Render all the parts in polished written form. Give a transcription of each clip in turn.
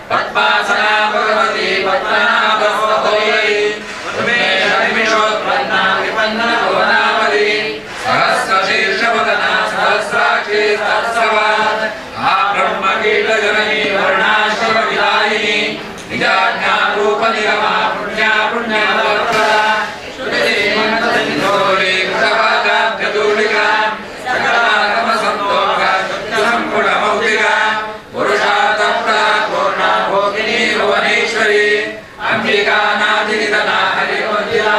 पद्मासना भगवती पद्मनाभस्तोत्री उन्मेषनिमिषोत्पन्ना विपन्नभुवनामली सहस्रशीर्षवदना सहस्राक्षी सहस्रवा ब्रह्मकीटजननी वर्णाश्रमविदायिनी निजाज्ञारूपनिगमा पुण्या पुण्यवत्पदा श्रुतिमन्तसिन्धोरी कृतवादाभ्यदूलिका सकलागमसन्तोषा शुद्धसम्पूर्णमौलिका पुरुषार्थप्रदा पूर्णा भोगिनी भुवनेश्वरी अंबिका नादिनिधना हरिमन्दिरा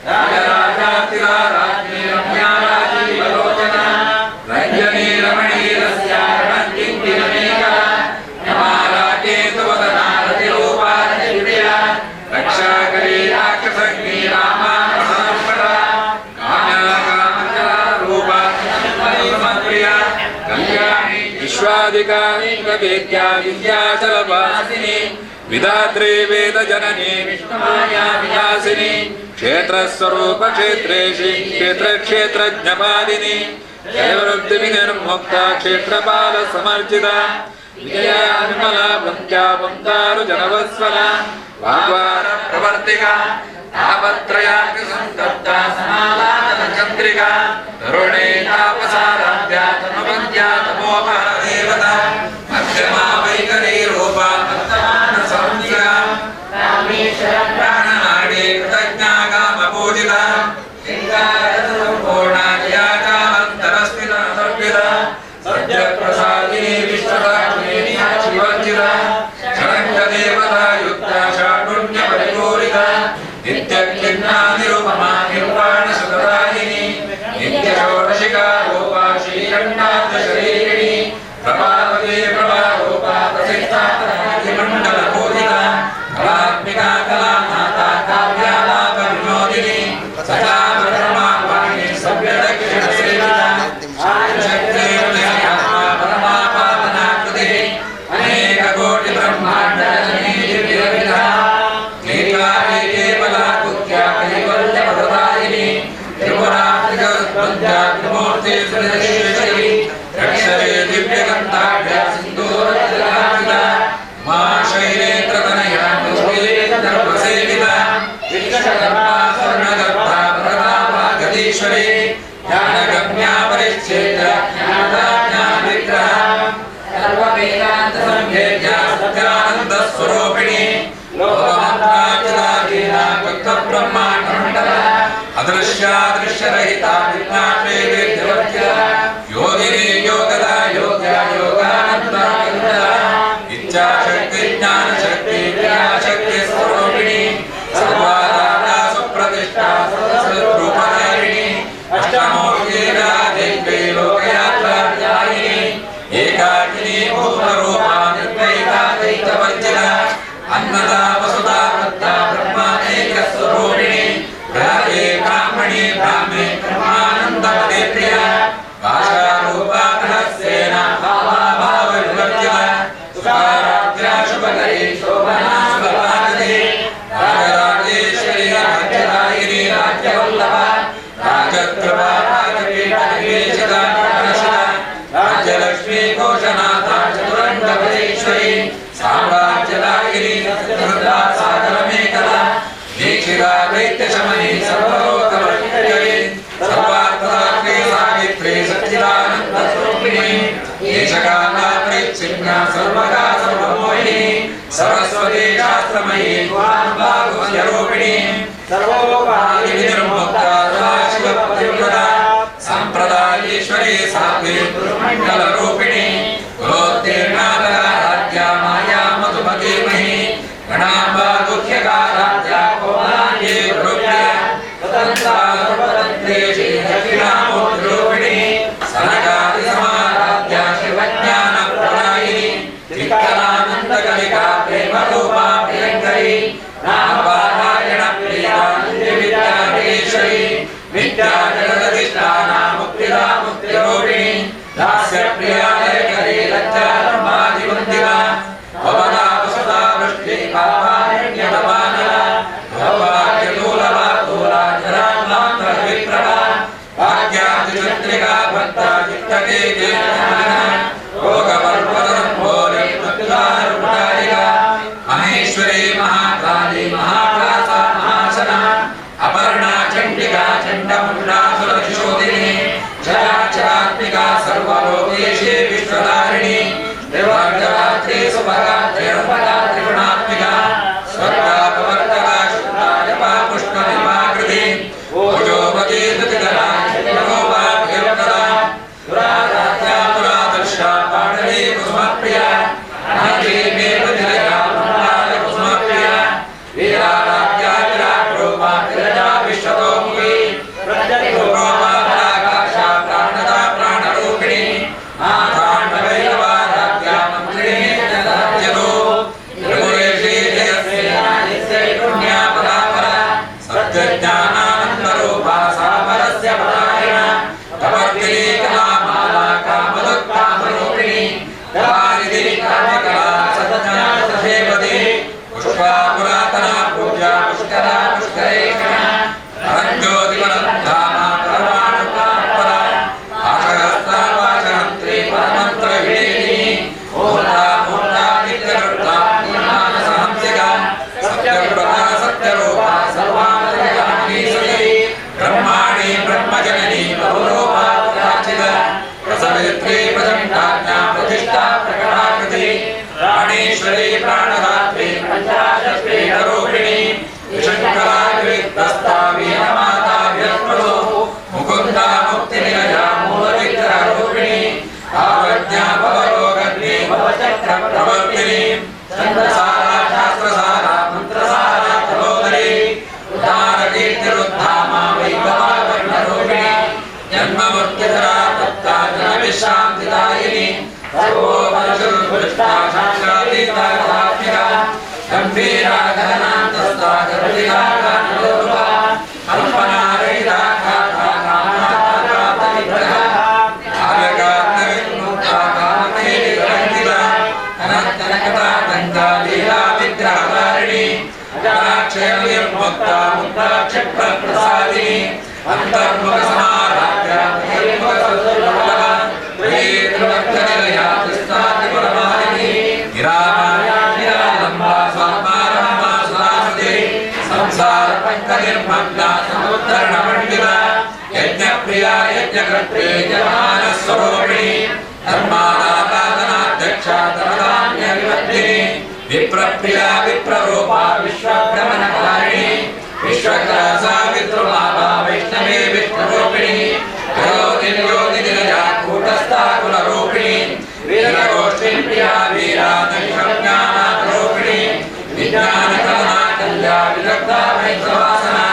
राजराजातिरा राज्ञी रम्या राजीवलोचना रञ्जनी रमणी रस्यारणन्दिन्दिनमेकला नमालाकेतुवदना रतिरूपा रतिप्रिया रक्षाकरी राक्षसग्नी रामा रमणपदा काम्या रूपा प्रिया कल्याणी विश्वादिका वेद्या विद्याचलवासिनी विधात्री वेदजननी विष्णुमाया विलासिनी क्षेत्रस्वरूप क्षेत्रेषि क्षेत्रक्षेत्रज्ञपादिनी जयवृद्धिविनिर्मुक्ता क्षेत्रपाल समर्चिता विजया निर्मला वन्द्या वन्दारु जनवत्सला वाग्वार प्रवर्तिका तापत्रयाग्नि संतप्ता समालातचन्द्रिका तरुणे तापसाराध्या तनुवन्द्या तमोपहा देवता मध्यमा वैखरी रूपा वर्तमान संज्ञा रामेश्वरा प्राणनाडी कृतज्ञा कामपूजिता सिंगारसम्पूर्णा जयाचामन्तरस्थिता सर्विदा सद्यप्रसादिनी विश्वदात्मिनी शिवञ्जिता षडङ्गदेवता युक्ता षाढुण्यपरिपूरिता नित्यज्ञा निरुपमा निर्वाणसुखदायिनी नित्यषोडशिका रूपा श्रीकण्ठाब्जशरीरिणी प्रभावती प्रभारूपा प्रसिद्धा मण्डलपूजिता कलात्मिका कलामाता काव्यालापविनोदिनी सदा ब्रह्मावाणी सव्यदक्षिणसेविता ज्ञानगम्या परिच्छेद्य ज्ञाता ज्ञानविग्रहा सर्ववेदान्त संवेद्या सत्यानन्दस्वरूपिणी लोकमात्राचिदाधीना भक्तब्रह्माण्डमण्डला अदृश्यादृश्यरहिता विज्ञाते वेद्यवर्जिता योगिनी योगदा योग्या योगानन्दा विन्दला इच्छाशक्ति ज्ञानशक्ति क्रियाशक्ति स्वरूपिणी सर्वाधारा सुप्रतिष्ठा सदस्वरूपधारिणी अष्टमूर्तिरा देवी लोकयात्राध्यायिनी एकाकिनी भूतरूपा निर्वैता दैत्यवञ्चिता अन्नदा वसुधा वृद्धा ब्रह्मानेकस्वरूपिणी ब्राह्मे ब्राह्मणी ब्राह्मे ब्रह्मानन्दपदे प्रिया भाषारूपा रहस्येन भावाभावविवर्जिता सुखाराध्या शुभकरी शोभना शुभपादे राजराजेश्वरी राज्यदायिनी राज्यवल्लभा राजकृपा राजपीठनिवेशिता राज्यलक्ष्मी घोषनाथा चतुरण्डपदेश्वरी साम्राज्यदायिनी सत्कृता सागरमेखला दीक्षिता दैत्यशमनी सर्वलोकवर्तिकरी सर्वार्थदात्री सावित्री सच्चिदानन्दस्वरूपिणी देशकाला परिच्छिन्ना सर्वगा सर्वमोहिनी सरस्वती शास्त्रमयी स्वाम्बागुह्यरूपिणी सर्वोपाधिविनिर्मुक्ता सदाशिवपतिव्रता सम्प्रदायेश्वरी साध्वी मण्डलरूपिणी कुलोत्तीर्णादराध्या माया मधुमतीमही गणाम्बा गुह्यकाराध्या कोमान्ये गुरुप्रिया स्वतन्त्रा सर्वतन्त्रेषि दक्षिणामूर्तिरूपिणी सनकादिसमाराध्या शिवज्ञानप्रदायिनी विकलानन्दकलिका प्रेमरूपा प्रियङ्करी नामपारायणप्रिया नित्यविद्याधीश्वरी विद्याजगदधिष्ठाना मुक्तिदा मुक्तिरूपिणी दास्यप्रिया लेखरी लज्जाधर्मादिवन्दिता भवदा वसुधा वृष्टि पापारण्यतमानला भवाद्यदूलवा दूला जरान्मान्तर्विप्रभा भाग्यादिचन्द्रिका भक्ता चित्तके रोगपर्वतनं भोरे मृत्युदारुणारिका पंचाशत्पीठरूपिणी विशंकराग्रितस्ता वीरमाता व्यस्पदो मुकुन्दा मुक्तिनिलया मूलविग्रहरूपिणी आवज्ञा भवरोगग्नि भवचक्रप्रवर्तिनी छन्दसारा शास्त्रसारा मंत्रसारा तपोधरी उदारकीर्तिरुद्धामा वैभवाकर्णरूपिणी जन्ममुक्तिधरा तत्ता जनविश्रान्तिदायिनी सर्वोपनिषदुष्टा शास्त्रातीता कलात्मिका गम्भीरा गहनान्तस्था गर्भिका गानलोका कल्पनारहिता खाता कामनाता आर्यगात्मविन्मुक्ता काममेलिकरञ्जिता अनन्तनकथा गङ्गा लीला विग्रहधारिणी अक्षयनिर्मुक्ता मुक्ताक्षिप्रप्रसादिनी अन्तर्मुखसमाराध्या बहिर्मुखसुलभा संसार पंकनिर्मग्ना समुद्धरण मंडिता यज्ञप्रिया यज्ञकृत्रे यजमानस्वरूपिणी धर्मादातादनाध्यक्षा धर्मधान्यविवर्धिनी विप्रप्रिया विप्ररूपा विश्वभ्रमणकारिणी विश्वग्रासा विद्रुमाभा वैष्णवी विष्णुरूपिणी ज्योतिनिलया कूटस्था कुलरूपिणी वीरगोष्ठी प्रिया वीरा दक्षज्ञानारूपिणी विज्ञानकलना कल्या विदग्धा वैद्यवासना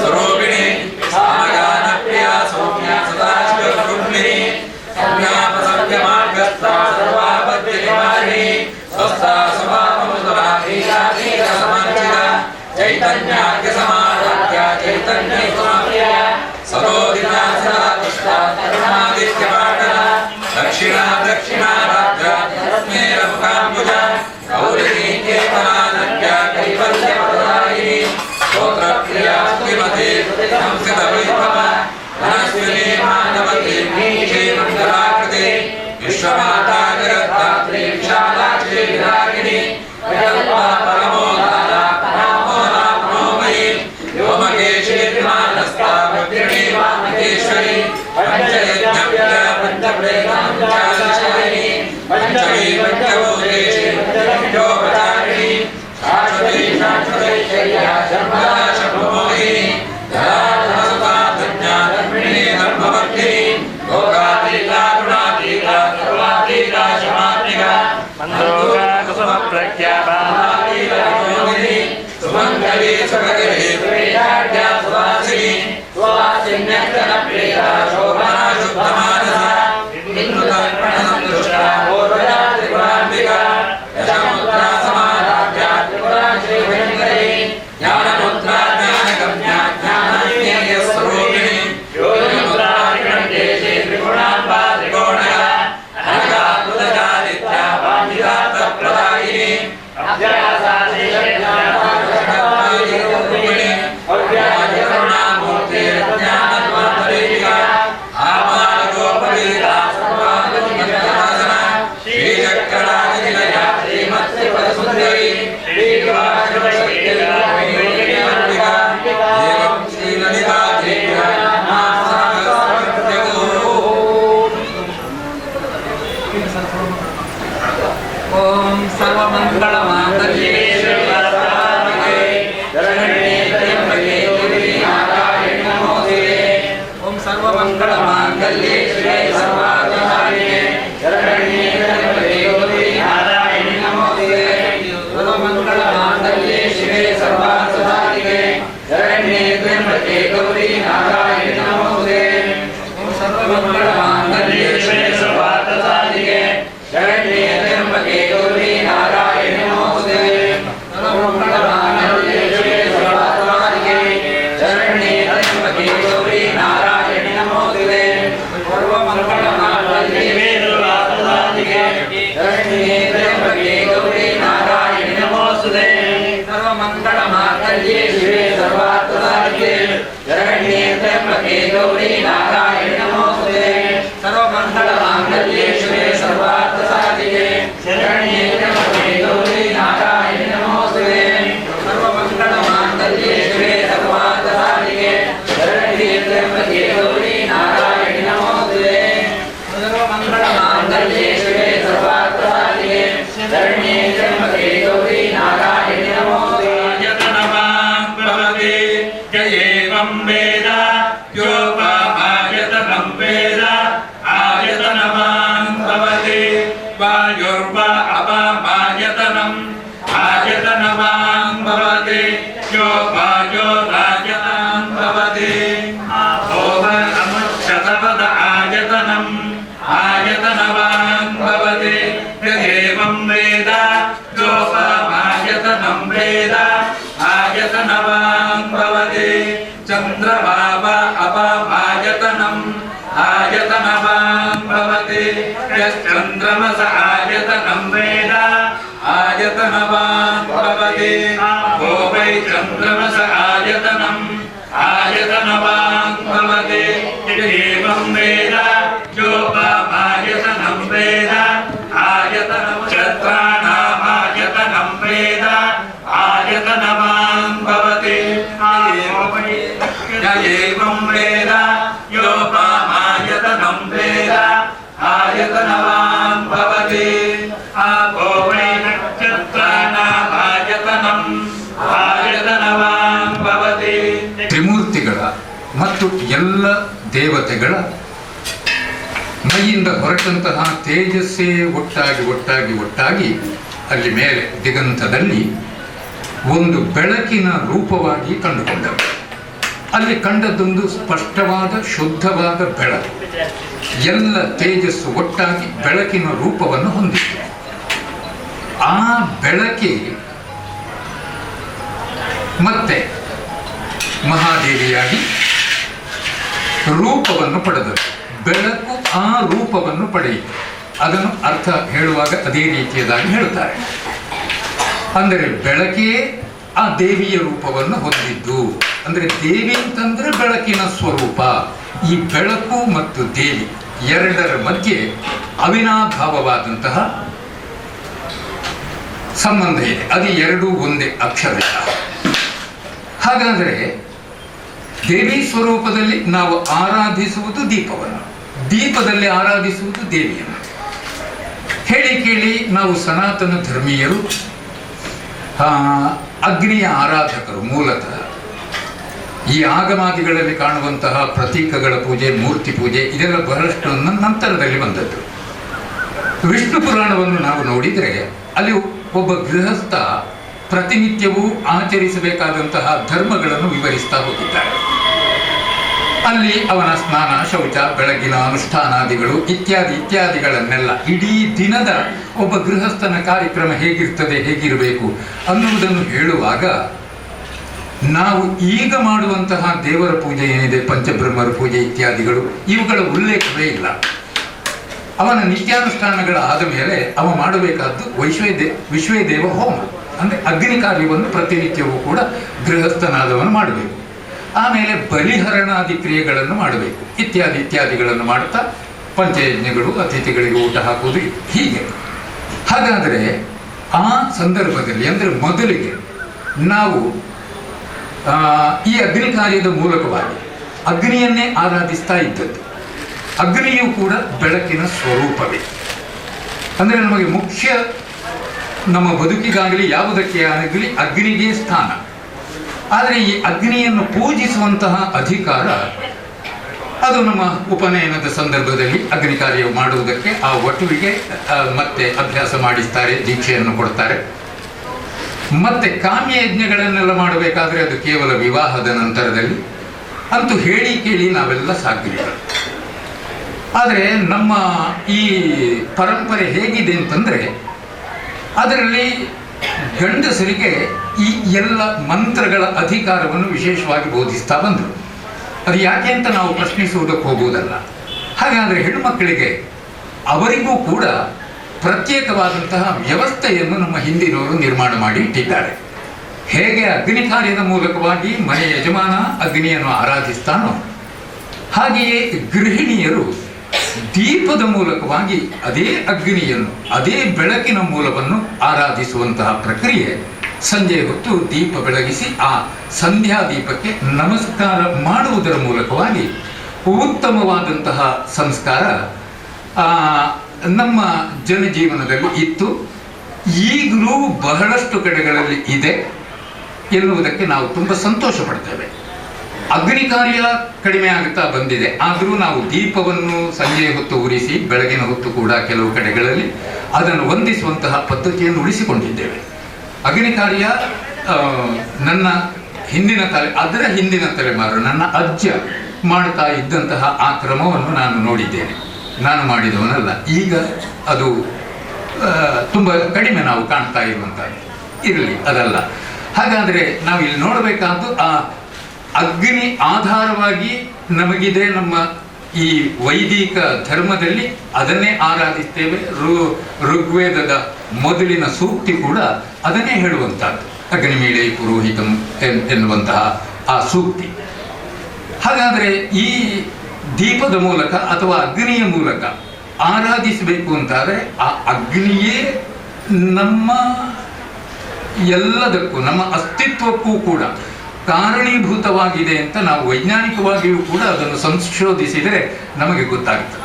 स्वरूपिणी सामगानप्रिया सौम्या सदाशिवरूपिणी सौम्यापसव्यमार्गस्था सर्वापद्यनिवारिणी स्वस्था स्वभावमुदरा वीराधीरसमर्चिता चैतन्यार्घ्यसमाराध्या चैतन्यस्वाम्या सरोदिता सदा तुष्टा तरुणादित्यपाटला दक्षिणा दक्षिणाराध्या तस्मेरमुखाम्बुजा गौरी केतनानद्या कैवल्यप्रदायिनी स्तोत्रप्रिया स्तुतिमते संस्कृतवैभवा धनस्विनी मानवते मीशे मङ्गलाकृते विश्वमाता जगद्धात्री विशालाक्षी विरागिणी विकल्पा परमोदारा परामोदा प्रणोमयी व्योमकेशी विमानस्था वज्रिणी वामकेश्वरी पंचयज्ञप्रिया पंचप्रेतांचालिशायिनी पंचमी पंचभूतेशी पंचविंशोपचारिणी शाश्वती शाश्वतैश्वर्या शर्मदाशभुमोहिनी धराधरसुता धन्या धर्मिणी धर्मवर्धिनी लोकातीता गुणातीता सर्वातीता शमात्मिका मंदोगा कुसुमप्रज्ञा बालातीता योगिनी सुमंगली सुभगिनी सुवेशाढ्या सुवासिनी सुवासिन्यक्तनप्रिया शोभना शुद्धमानसा इंद्रुतर्पणसन्तुष्टा पूर्वजा त्रिपुराम्बिका यशमुद्रा समाराध्या त्रिपुरा श्रीभयङ्करी ज्ञानमुद्रा ज्ञानगम्या ज्ञानान्ययस्वरूपिणी योगिमुद्रा त्रिकण्ठेशी त्रिगुणाम्बा त्रिकोणया अनघातुलजादित्या वाञ्छितार्थप्रदायिनी अभ्यासादिशक्तिरूपिणी अव्याजकरुणामूर्ते ज्ञानद्वान्तरेशिका आमानगोपवीरा सर्वानुमतिमहासना श्रीचक्रराजनिलया श्रीमत्स्यपदसुन्दरी श्रीवासवशक्तिरूपिणीमण्डिका एवं श्रीललिता देव्या ओम सर्वमंगलमांगल्ये शिवसर्वाधिके शरण्ये त्र्यंबके गौरी नारायणि नमोस्तुते ओम सर्वमंगलमांगल्ये शिवे सर्वाधिके शरण्ये त्र्यंबके गौरी नारायणि नमोस्तुते सर्वमंगलमांगल्ये शिवे सर्वाधिके शरण्ये त्र्यंबके गौरी नारायणि नमोस्तुते ओम सर्वमंगलमांगल्ये शिवे सर्वाधिके शरण्ये त्र्यंबके गौरी नारायणि नमोस्तुते सर्वमंगलमांगल्ये शिवे सर्वाधिके शरण्ये त्र्यंबके गौरी नारायणि नमोस्तुते सर्वमंगलमांगल्ये शिवे सर्वाधिके शरण्ये त्र्यंबके गौरी नारायणि नमोस्तुते सर्वमंगलमांगल्ये शिवे सर्वाधिके शरण्ये त्र्यंबके गौरी नारायणि नमोस्तुते सर्वमंगलमांगल्ये शिवे सर्वाधिके शरण्ये त्र्यंबके गौरी नारायणि नमोस्तुते सर्वमंगलमांगल्ये शिवे सर्वाधिके शरण्ये त्र्यंबके गौरी नारायणि नमोस्तुते सर्वमंगलमांगल्ये शिवे सर्वाधिके शरण्ये त्र्यम्बके गौरी नारायणि नमोस्तुते आयतनवान् भवति य एवं वेद योपामायतनं वेद आयतनवान् भवति वायुर्वा अपामायतनम् आयतनवान् भवति योपायोरायतनं भवति शतपद आयतनम् आयतनवान् भवति य एवं वेद योपामायतनं वेद आयतनवान् भवति चन्द्रभाव अपामायतनम् आयतनवान् भवति यश्चन्द्रमस आयतनं वेद आयतनवान् भवति को वै चन्द्रमस आयतनम् आयतनवान् भवति एवं वेद योपामायतनं वेद आयतनं चत्राणामायतनं वेद आयतनवान् भवति एवं वेद योपामायतनं वेद आयतनवान् भवति आपो वै नक्षत्राणामायतनम् आयतनवान् भवति ತ್ರಿಮೂರ್ತಿಗಳ ಮತ್ತು ಎಲ್ಲ ದೇವತೆಗಳ ಮೈಯಿಂದ ಹೊರಟಂತಹ ತೇಜಸ್ಸೇ ಒಟ್ಟಾಗಿ ಅಲ್ಲಿ ಮೇಲೆ ದಿಗಂತದಲ್ಲಿ ಒಂದು ಬೆಳಕಿನ ರೂಪವಾಗಿ ಕಂಡುಕೊಂಡರು. ಅಲ್ಲಿ ಕಂಡದ್ದೊಂದು ಸ್ಪಷ್ಟವಾದ ಶುದ್ಧವಾದ ಬೆಳಕು, ಎಲ್ಲ ತೇಜಸ್ಸು ಒಟ್ಟಾಗಿ ಬೆಳಕಿನ ರೂಪವನ್ನು ಹೊಂದಿತ್ತು. ಆ ಬೆಳಕಿ ಮತ್ತೆ ಮಹಾದೇವಿಯಾಗಿ ರೂಪವನ್ನು ಪಡೆದರು. ಬೆಳಕು ಆ ರೂಪವನ್ನು ಪಡೆಯಿತು. ಅದನ್ನು ಅರ್ಥ ಹೇಳುವಾಗ ಅದೇ ರೀತಿಯದಾಗಿ ಹೇಳುತ್ತಾರೆ. ಅಂದರೆ ಬೆಳಕೇ ಆ ದೇವಿಯ ರೂಪವನ್ನು ಹೊಂದಿದ್ದು. ಅಂದರೆ ದೇವಿ ಅಂತಂದ್ರೆ ಬೆಳಕಿನ ಸ್ವರೂಪ. ಈ ಬೆಳಕು ಮತ್ತು ದೇವಿ ಎರಡರ ಮಧ್ಯೆ ಅವಿನಾಭಾವವಾದಂತಹ ಸಂಬಂಧ ಇದೆ. ಅದು ಎರಡೂ ಒಂದೇ ಅಕ್ಷರ. ಹಾಗಾದರೆ ದೇವಿ ಸ್ವರೂಪದಲ್ಲಿ ನಾವು ಆರಾಧಿಸುವುದು ದೀಪವನ್ನು, ದೀಪದಲ್ಲಿ ಆರಾಧಿಸುವುದು ದೇವಿಯನ್ನು. ಹೇಳಿ ಕೇಳಿ ನಾವು ಸನಾತನ ಧರ್ಮೀಯರು ಅಗ್ನಿಯ ಆರಾಧಕರು ಮೂಲತಃ. ಈ ಆಗಮಾದಿಗಳಲ್ಲಿ ಕಾಣುವಂತಹ ಪ್ರತೀಕಗಳ ಪೂಜೆ, ಮೂರ್ತಿ ಪೂಜೆ ಇದೆಲ್ಲ ಬಹಳಷ್ಟು ನಂತರದಲ್ಲಿ ಬಂದದ್ದು. ವಿಷ್ಣು ಪುರಾಣವನ್ನು ನಾವು ನೋಡಿದರೆ ಅಲ್ಲಿ ಒಬ್ಬ ಗೃಹಸ್ಥ ಪ್ರತಿನಿತ್ಯವೂ ಆಚರಿಸಬೇಕಾದಂತಹ ಧರ್ಮಗಳನ್ನು ವಿವರಿಸ್ತಾ ಹೋಗಿದ್ದಾರೆ. ಅಲ್ಲಿ ಅವನ ಸ್ನಾನ, ಶೌಚ, ಬೆಳಗಿನ ಅನುಷ್ಠಾನಾದಿಗಳು ಇತ್ಯಾದಿಗಳನ್ನೆಲ್ಲ ಇಡೀ ದಿನದ ಒಬ್ಬ ಗೃಹಸ್ಥನ ಕಾರ್ಯಕ್ರಮ ಹೇಗಿರಬೇಕು ಅನ್ನುವುದನ್ನು ಹೇಳುವಾಗ ನಾವು ಈಗ ಮಾಡುವಂತಹ ದೇವರ ಪೂಜೆ ಏನಿದೆ, ಪಂಚಬ್ರಹ್ಮರ ಪೂಜೆ ಇತ್ಯಾದಿಗಳು, ಇವುಗಳ ಉಲ್ಲೇಖವೇ ಇಲ್ಲ. ಅವನ ನಿತ್ಯಾನುಷ್ಠಾನಗಳ ಆದ ಮೇಲೆ ಅವ ಮಾಡಬೇಕಾದ್ದು ವಿಶ್ವೇದೇವ ಹೋಮ, ಅಂದರೆ ಅಗ್ನಿ ಕಾರ್ಯವನ್ನು ಪ್ರತಿನಿತ್ಯವೂ ಕೂಡ ಗೃಹಸ್ಥನಾದವನು ಮಾಡಬೇಕು. ಆಮೇಲೆ ಬಲಿಹರಣಾದಿ ಕ್ರಿಯೆಗಳನ್ನು ಮಾಡಬೇಕು, ಇತ್ಯಾದಿಗಳನ್ನು ಮಾಡುತ್ತಾ ಪಂಚಯಜ್ಞಗಳು, ಅತಿಥಿಗಳಿಗೆ ಊಟ ಹಾಕುವುದು, ಹೀಗೆ. ಹಾಗಾದರೆ ಆ ಸಂದರ್ಭದಲ್ಲಿ ಅಂದರೆ ಮೊದಲಿಗೆ ನಾವು ಈ ಅಗ್ನಿ ಕಾರ್ಯದ ಮೂಲಕವಾಗಿ ಅಗ್ನಿಯನ್ನೇ ಆರಾಧಿಸ್ತಾ ಇದ್ದದ್ದು. ಅಗ್ನಿಯೂ ಕೂಡ ಬೆಳಕಿನ ಸ್ವರೂಪವೇ. ಅಂದರೆ ನಮಗೆ ಮುಖ್ಯ ನಮ್ಮ ಬದುಕಿಗಾಗಲಿ ಯಾವುದಕ್ಕೆ ಆಗಲಿ ಅಗ್ನಿಗೆ ಸ್ಥಾನ. ಆದರೆ ಈ ಅಗ್ನಿಯನ್ನು ಪೂಜಿಸುವಂತಹ ಅಧಿಕಾರ ಅದು ನಮ್ಮ ಉಪನಯನದ ಸಂದರ್ಭದಲ್ಲಿ ಅಗ್ನಿ ಕಾರ್ಯ ಮಾಡುವುದಕ್ಕೆ ಆ ವಟುವಿಗೆ ಮತ್ತೆ ಅಭ್ಯಾಸ ಮಾಡಿಸ್ತಾರೆ, ದೀಕ್ಷೆಯನ್ನು ಕೊಡ್ತಾರೆ. ಮತ್ತೆ ಕಾಮ್ಯ ಯಜ್ಞಗಳನ್ನೆಲ್ಲ ಮಾಡಬೇಕಾದ್ರೆ ಅದು ಕೇವಲ ವಿವಾಹದ ನಂತರದಲ್ಲಿ. ಅಂತೂ ಹೇಳಿ ಕೇಳಿ ನಾವೆಲ್ಲ ಸಾಧ್ವಿಗಳು. ಆದರೆ ನಮ್ಮ ಈ ಪರಂಪರೆ ಹೇಗಿದೆ ಅಂತಂದರೆ ಅದರಲ್ಲಿ ಗಂಡಸರಿಗೆ ಈ ಎಲ್ಲ ಮಂತ್ರಗಳ ಅಧಿಕಾರವನ್ನು ವಿಶೇಷವಾಗಿ ಬೋಧಿಸ್ತಾ ಬಂದರು. ಅದು ಯಾಕೆ ಅಂತ ನಾವು ಪ್ರಶ್ನಿಸುವುದಕ್ಕೆ ಹೋಗುವುದಲ್ಲ. ಹಾಗಾದರೆ ಹೆಣ್ಣುಮಕ್ಕಳಿಗೆ ಅವರಿಗೂ ಕೂಡ ಪ್ರತ್ಯೇಕವಾದಂತಹ ವ್ಯವಸ್ಥೆಯನ್ನು ನಮ್ಮ ಹಿಂದಿನವರು ನಿರ್ಮಾಣ ಮಾಡಿ ಇಟ್ಟಿದ್ದಾರೆ. ಹೇಗೆ ಅಗ್ನಿ ಕಾರ್ಯದ ಮೂಲಕವಾಗಿ ಮನೆ ಯಜಮಾನ ಅಗ್ನಿಯನ್ನು ಆರಾಧಿಸ್ತಾನೋ ಹಾಗೆಯೇ ಗೃಹಿಣಿಯರು ದೀಪದ ಮೂಲಕವಾಗಿ ಅದೇ ಅಗ್ನಿಯನ್ನು, ಅದೇ ಬೆಳಕಿನ ಮೂಲವನ್ನು ಆರಾಧಿಸುವಂತಹ ಪ್ರಕ್ರಿಯೆ. ಸಂಜೆ ಹೊತ್ತು ದೀಪ ಬೆಳಗಿಸಿ ಆ ಸಂಧ್ಯಾ ದೀಪಕ್ಕೆ ನಮಸ್ಕಾರ ಮಾಡುವುದರ ಮೂಲಕವಾಗಿ ಉತ್ತಮವಾದಂತಹ ಸಂಸ್ಕಾರ ನಮ್ಮ ಜನಜೀವನದಲ್ಲಿ ಇತ್ತು. ಈಗಲೂ ಬಹಳಷ್ಟು ಕಡೆಗಳಲ್ಲಿ ಇದೆ ಎನ್ನುವುದಕ್ಕೆ ನಾವು ತುಂಬ ಸಂತೋಷ ಪಡ್ತೇವೆ. ಅಗ್ನಿ ಕಾರ್ಯ ಕಡಿಮೆ ಆಗುತ್ತಾ ಬಂದಿದೆ, ಆದರೂ ನಾವು ದೀಪವನ್ನು ಸಂಜೆ ಹೊತ್ತು ಉರಿಸಿ ಬೆಳಗಿನ ಹೊತ್ತು ಕೂಡ ಕೆಲವು ಕಡೆಗಳಲ್ಲಿ ಅದನ್ನು ವಂದಿಸುವಂತಹ ಪದ್ಧತಿಯನ್ನು ಉಳಿಸಿಕೊಂಡಿದ್ದೇವೆ. ಅಗ್ನಿ ಕಾರ್ಯ ನನ್ನ ಅದರ ಹಿಂದಿನ ತಲೆಮಾರು ನನ್ನ ಅಜ್ಜ ಮಾಡ್ತಾ ಇದ್ದಂತಹ ಆ ಕ್ರಮವನ್ನು ನಾನು ನೋಡಿದ್ದೇನೆ. ನಾನು ಮಾಡಿದವನಲ್ಲ. ಈಗ ಅದು ತುಂಬ ಕಡಿಮೆ ನಾವು ಕಾಣ್ತಾ ಇರುವಂಥದ್ದು. ಇರಲಿ, ಅದಲ್ಲ. ಹಾಗಾದರೆ ನಾವು ಇಲ್ಲಿ ನೋಡಬೇಕಾದ್ದು ಆ ಅಗ್ನಿ ಆಧಾರವಾಗಿ ನಮಗಿದೆ. ನಮ್ಮ ಈ ವೈದಿಕ ಧರ್ಮದಲ್ಲಿ ಅದನ್ನೇ ಆರಾಧಿಸ್ತೇವೆ. ಋಗ್ವೇದದ ಮೊದಲಿನ ಸೂಕ್ತಿ ಕೂಡ ಅದನ್ನೇ ಹೇಳುವಂತಹದ್ದು, ಅಗ್ನಿಮೀಳೆ ಪುರೋಹಿತಂ ಎನ್ನುವಂತಹ ಆ ಸೂಕ್ತಿ. ಹಾಗಾದರೆ ಈ ದೀಪದ ಮೂಲಕ ಅಥವಾ ಅಗ್ನಿಯ ಮೂಲಕ ಆರಾಧಿಸಬೇಕು ಅಂತಾದರೆ ಆ ಅಗ್ನಿಯೇ ನಮ್ಮ ಎಲ್ಲದಕ್ಕೂ, ನಮ್ಮ ಅಸ್ತಿತ್ವಕ್ಕೂ ಕೂಡ ಕಾರಣೀಭೂತವಾಗಿದೆ ಅಂತ ನಾವು ವೈಜ್ಞಾನಿಕವಾಗಿಯೂ ಕೂಡ ಅದನ್ನು ಸಂಶೋಧಿಸಿದರೆ ನಮಗೆ ಗೊತ್ತಾಗ್ತದೆ.